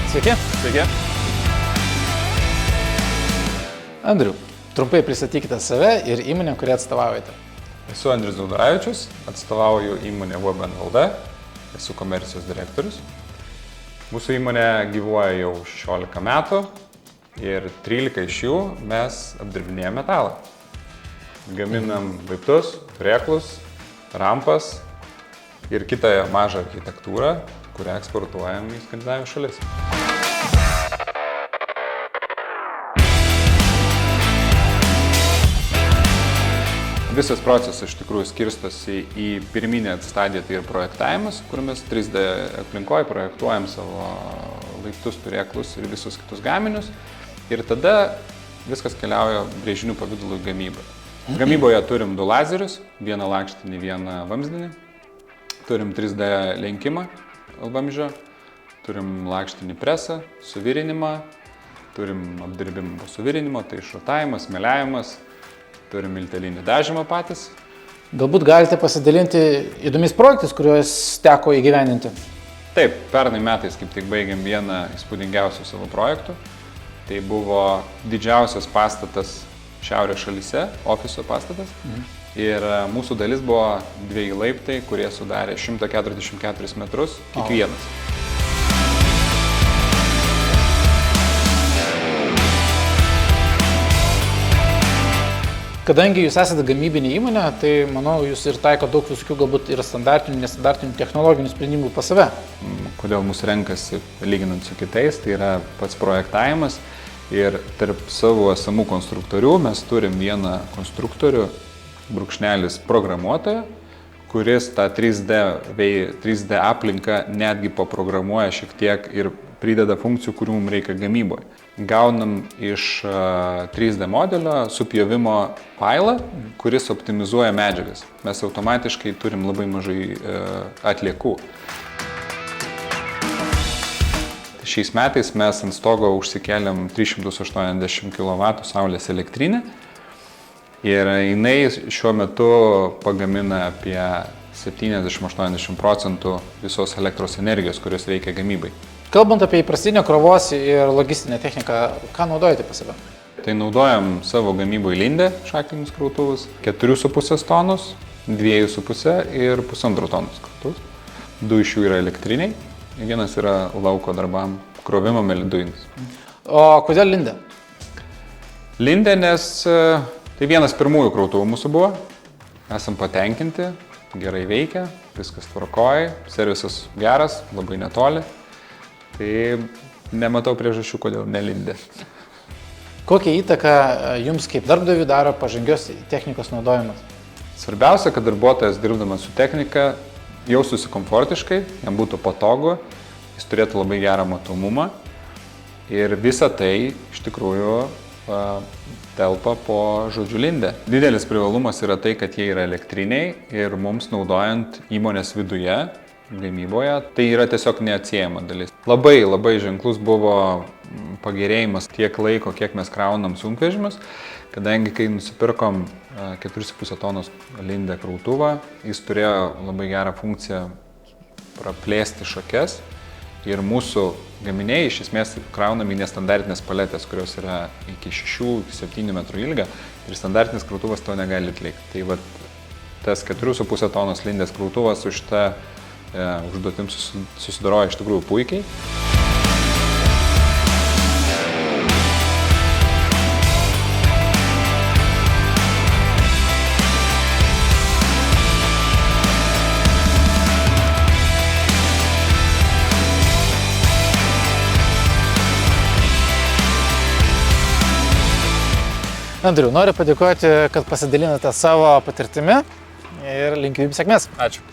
Sveiki. Sveiki. Andriau, trumpai pristatykite save ir įmonę, kurią atstovaujate. Esu Andrius Daudoravičius, atstovauju įmonę VBN LD, esu komercijos direktorius. Mūsų įmonė gyvuoja jau 16 metų ir 13 iš jų mes apdirbinėjame metalą. Gaminam laiptus, turėklus, rampas ir kitą mažą architektūrą, kurią eksportuojam į Skandinavijos šalis. Visas procesas iš tikrųjų skirstosi į pirminę stadiją, tai ir projektavimas, kur mes 3D aplinkoje projektuojam savo laiptus, turėklus ir visus kitus gaminius. Ir tada viskas keliauja brėžinių pavidalų į gamybą. Gamyboje turim 2 lazerius, vieną lakštinį, vieną vamzdinį. Turim 3D lenkimą vamzdžio, turim lakštinį presą, suvirinimą, turim apdirbimą po suvirinimo, tai šrotavimas, meliavimas. Turim miltelinį dažymą patys. Galbūt galite pasidalinti įdomiais projektais, kuriuos teko įgyvendinti. Taip, pernai metais kaip tik baigėm vieną įspūdingiausių savo projektų. Tai buvo didžiausias pastatas šiaurės šalyse, ofiso pastatas. Ir mūsų dalis buvo 2 laiptai, kurie sudarė 144 metrus kiekvienas. Kadangi jūs esate gamybinė įmonė, tai manau, jūs ir taiko daug visokių galbūt ir standartinių, nestandartinių technologinių sprendimų pas save. Kodėl mus renkasi lyginant su kitais, tai yra pats projektavimas ir tarp savo esamų konstruktorių mes turim vieną konstruktorių, brūkšnelis programuotoją, kuris tą 3D aplinką netgi paprogramuoja šiek tiek ir prideda funkcijų, kurių mums reikia gamyboje. Gaunam iš 3D modelio supjovimo failą, kuris optimizuoja medžiagas. Mes automatiškai turim labai mažai atliekų. Šiais metais mes ant stogo užsikėlėm 380 kW saulės elektrinę ir jinai šiuo metu pagamina apie 70–80% visos elektros energijos, kurios reikia gamybai. Kalbant apie įprastinę krovos ir logistinę techniką, ką naudojate pas save? Tai naudojam savo gamyboje lindę, šaklinius krautuvus, 4,5 tonus, 2,5 ir 1,5 tonus krautuvus. 2 iš jų yra elektriniai, vienas yra lauko darbam, krovimo dujinis. O kodėl lindė? Lindė, nes tai vienas pirmųjų krautuvų mūsų buvo. Esam patenkinti, gerai veikia, viskas tvarkoja, servisas geras, labai netoli. Tai nematau priežasčių, kodėl nelindė. Kokią įtaką jums kaip darbdaviui daro pažangios technikos naudojimas? Svarbiausia, kad darbuotojas dirbdamas su technika jaustųsi komfortiškai, jam būtų patogu, jis turėtų labai gerą matomumą ir visa tai iš tikrųjų telpa po žodžiu lindę. Didelis privalumas yra tai, kad jie yra elektriniai ir mums naudojant įmonės viduje, gamyboje, tai yra tiesiog neatsiejama dalis. Labai ženklus buvo pagerėjimas tiek laiko, kiek mes kraunam sunkvežimius, kadangi kai nusipirkom 4,5 tonos lindę krautuvą, jis turėjo labai gerą funkciją praplėsti šakes ir mūsų gaminiai iš esmės kraunami nestandartinės paletės, kurios yra iki 6–7 metrų ilgio ir standartinis krautuvas to negali atlikti. Tai vat, tas 4,5 tonos lindės krautuvas su šitą užduotim susidaroja iš tikrųjų puikiai. Andriau, noriu padėkoti, kad pasidalinote savo patirtimi ir linkiu jums sėkmės. Ačiū.